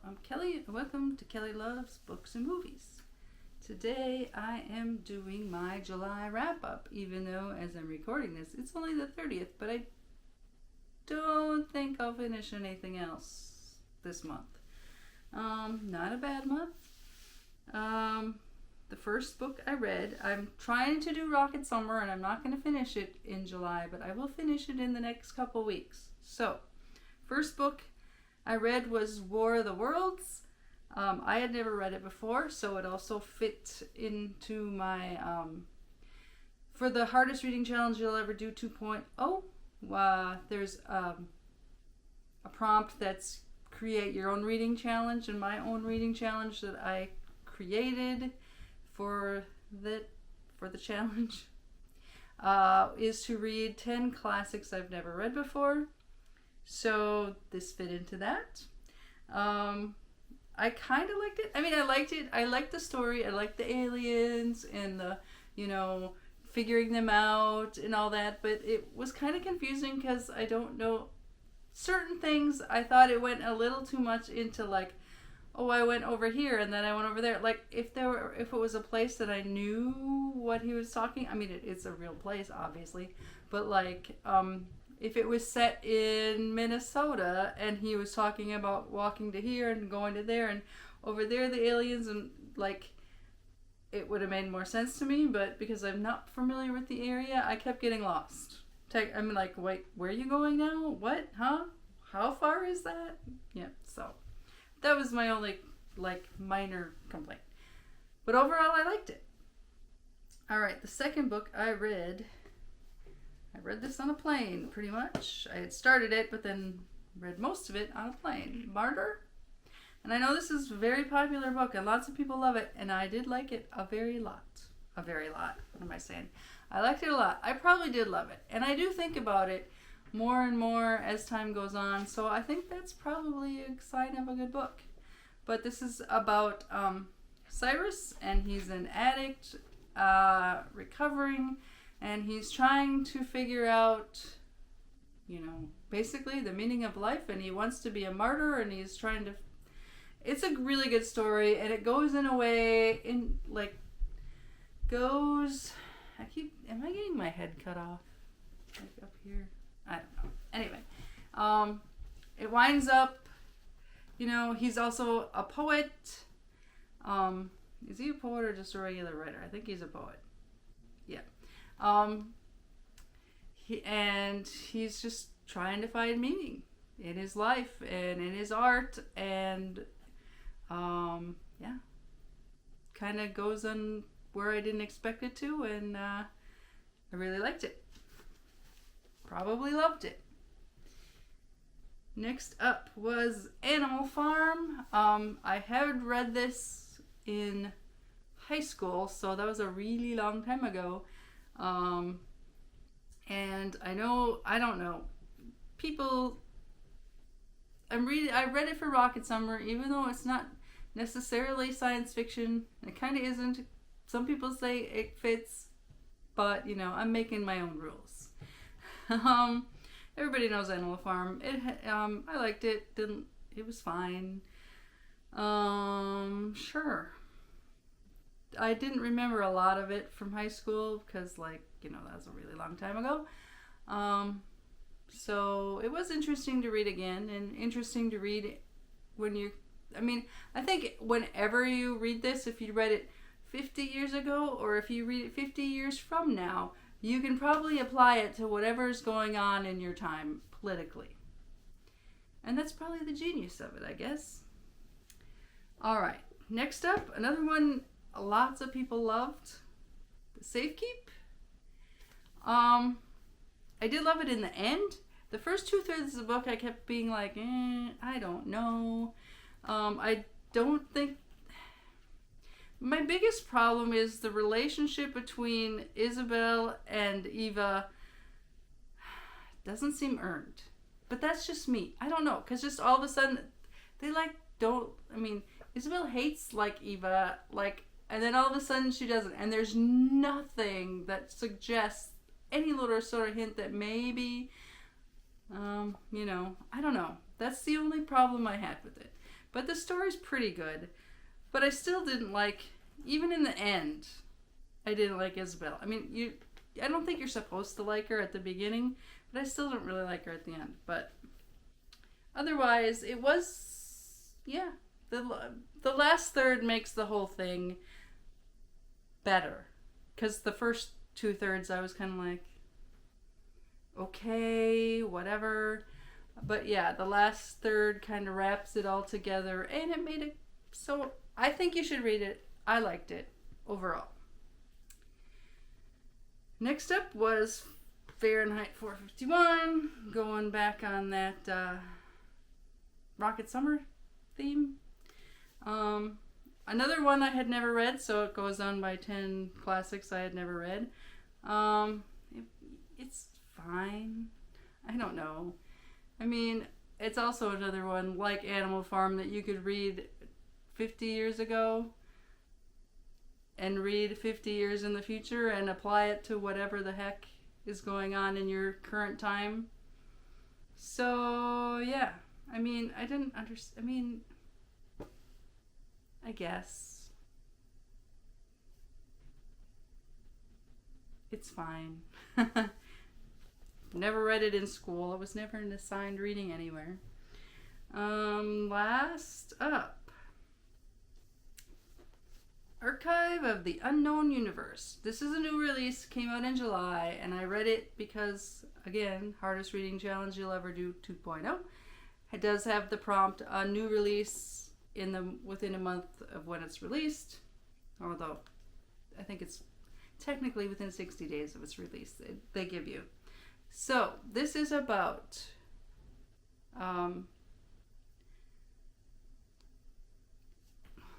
I'm Kelly. Welcome to Kelly Loves Books and Movies. Today I am doing my July wrap-up, even though as I'm recording this, it's only the 30th, but I don't think I'll finish anything else this month. Not a bad month. The first book I read, I'm trying to do Rocket Summer, and I'm not going to finish it in July, but I will finish it in the next couple weeks. So, first book I read was War of the Worlds. I had never read it before, so it also fit into my, for the hardest reading challenge you'll ever do 2.0, there's a prompt that's create your own reading challenge, and my own reading challenge that I created for the challenge is to read 10 classics I've never read before. So this fit into that. I kind of liked it. I mean, I liked it. I liked the story. I liked the aliens and the, figuring them out and all that. But it was kind of confusing because I don't know certain things. I thought it went a little too much into like, oh, I went over here and then I went over there. Like if it was a place that I knew what he was talking. I mean, it's a real place, obviously, but like, if it was set in Minnesota and he was talking about walking to here and going to there and over there the aliens, and like it would have made more sense to me, but because I'm not familiar with the area, I kept getting lost. I'm like, wait, where are you going now? What? Huh? How far is that? Yeah, so that was my only like minor complaint. But overall I liked it. Alright, the second book I read this on a plane, pretty much. I had started it, but then read most of it on a plane. Martyr. And I know this is a very popular book, and lots of people love it, and I did like it a very lot. A very lot. What am I saying? I liked it a lot. I probably did love it. And I do think about it more and more as time goes on, so I think that's probably a sign of a good book. But this is about Cyrus, and he's an addict, recovering, and he's trying to figure out, basically the meaning of life, and he wants to be a martyr, and he's trying to... It's a really good story, and it goes in a way, am I getting my head cut off? Like up here? I don't know. Anyway, it winds up, he's also a poet. Is he a poet or just a regular writer? I think he's a poet. Yeah. He's just trying to find meaning in his life and in his art, and kind of goes on where I didn't expect it to, and I really liked it. Probably loved it. Next up was Animal Farm. I had read this in high school, so that was a really long time ago. And I don't know, people, I read it for Rocket Summer, even though it's not necessarily science fiction. It kind of isn't. Some people say it fits, but I'm making my own rules. Everybody knows Animal Farm. I liked it. It was fine. Sure. I didn't remember a lot of it from high school because, that was a really long time ago. So it was interesting to read again, and interesting to read when I think whenever you read this, if you read it 50 years ago or if you read it 50 years from now, you can probably apply it to whatever's going on in your time politically. And that's probably the genius of it, I guess. All right, next up, another one lots of people loved, Safekeep. I did love it in the end. The first 2/3 of the book I kept being like, I don't know. I don't think... My biggest problem is the relationship between Isabel and Eva doesn't seem earned. But that's just me. I don't know, because just all of a sudden, they Isabel hates Eva, and then all of a sudden she doesn't. And there's nothing that suggests any little sort of hint that maybe, I don't know. That's the only problem I had with it. But the story's pretty good. But I still didn't like, even in the end, I didn't like Isabel. I mean, I don't think you're supposed to like her at the beginning, but I still don't really like her at the end. But otherwise, it was, yeah. The last third makes the whole thing better. Because the first 2/3, I was kind of like, okay, whatever. But yeah, the last third kind of wraps it all together, and it made it so. I think you should read it. I liked it overall. Next up was Fahrenheit 451, going back on that Rocket Summer theme. Another one I had never read, so it goes on by 10 classics I had never read. It's fine. I don't know. I mean, it's also another one like Animal Farm that you could read 50 years ago and read 50 years in the future and apply it to whatever the heck is going on in your current time. So, yeah. I mean, I didn't understand. I mean, I guess. It's fine. Never read it in school. It was never an assigned reading anywhere. Last up. Archive of the Unknown Universe. This is a new release, came out in July, and I read it because, again, hardest reading challenge you'll ever do 2.0. It does have the prompt, a new release within a month of when it's released, although I think it's technically within 60 days of its release they give you. So, this is about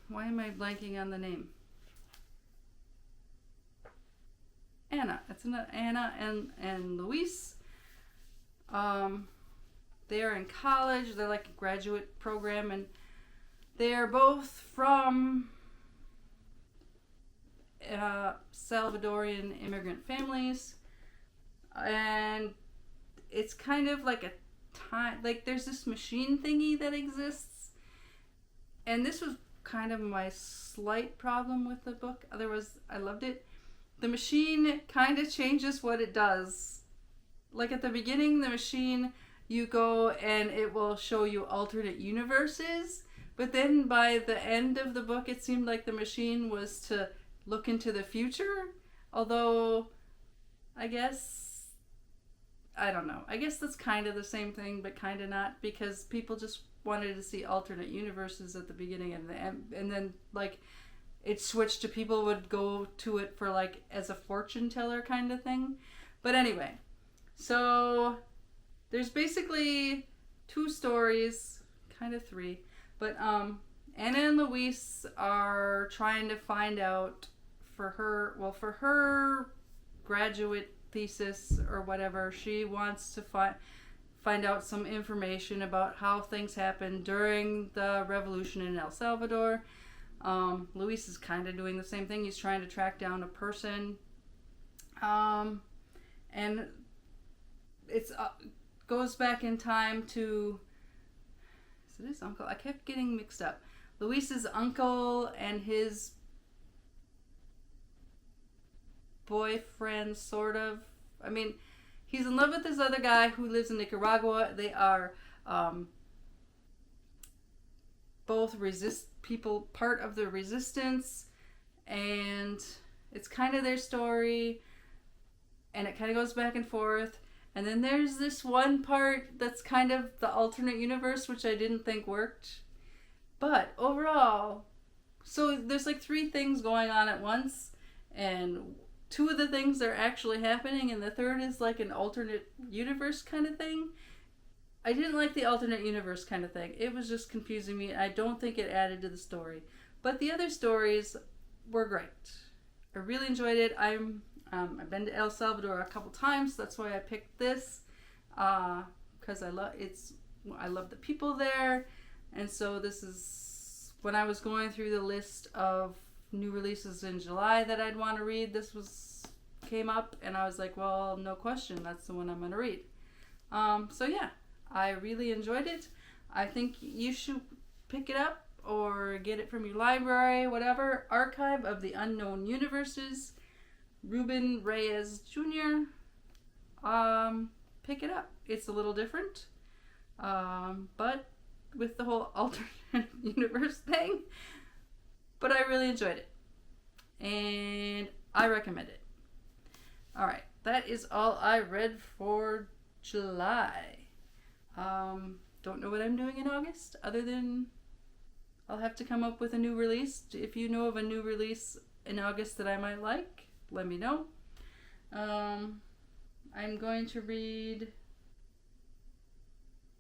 why am I blanking on the name? Anna. It's Anna and Luis. They are in college. They're like a graduate program, and they are both from Salvadorian immigrant families. And it's kind of like a time, like there's this machine thingy that exists. And this was kind of my slight problem with the book. Otherwise, I loved it. The machine kind of changes what it does. Like at the beginning, the machine, you go and it will show you alternate universes. But then by the end of the book, it seemed like the machine was to look into the future. Although, I don't know. I guess that's kind of the same thing, but kind of not, because people just wanted to see alternate universes at the beginning and the end, and then like it switched to people would go to it for like as a fortune teller kind of thing. But anyway, so there's basically 2 stories, kind of 3, but Anna and Luis are trying to find out for her graduate thesis or whatever, she wants to find out some information about how things happened during the revolution in El Salvador. Luis is kind of doing the same thing. He's trying to track down a person, and it's goes back in time to, is it his uncle? I kept getting mixed up. Luis's uncle and his boyfriend, sort of. I mean, he's in love with this other guy who lives in Nicaragua. They are both part of the resistance, and it's kind of their story, and it kind of goes back and forth. And then there's this one part that's kind of the alternate universe, which I didn't think worked. But overall, so there's like 3 things going on at once, and 2 of the things are actually happening, and the third is like an alternate universe kind of thing. I didn't like the alternate universe kind of thing. It was just confusing me. I don't think it added to the story. But the other stories were great. I really enjoyed it. I've been to El Salvador a couple times. That's why I picked this, because I love the people there. And so this is, when I was going through the list of new releases in July that I'd want to read, came up, and I was like, well, no question, that's the one I'm going to read. So yeah, I really enjoyed it. I think you should pick it up or get it from your library, whatever. Archive of the Unknown Universes, Ruben Reyes Jr. Pick it up. It's a little different, but with the whole alternate universe thing. But I really enjoyed it, and I recommend it. All right, that is all I read for July. Don't know what I'm doing in August, other than I'll have to come up with a new release. If you know of a new release in August that I might like, let me know. I'm going to read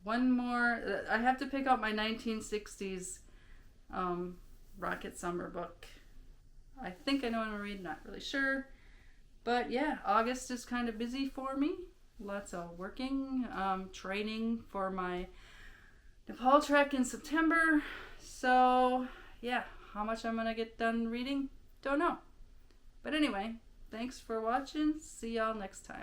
one more. I have to pick out my 1960s Rocket Summer book. I think I know what I'm reading, not really sure. But yeah, August is kind of busy for me. Lots of working, training for my Nepal trek in September. So yeah, how much I'm going to get done reading, don't know. But anyway, thanks for watching. See y'all next time.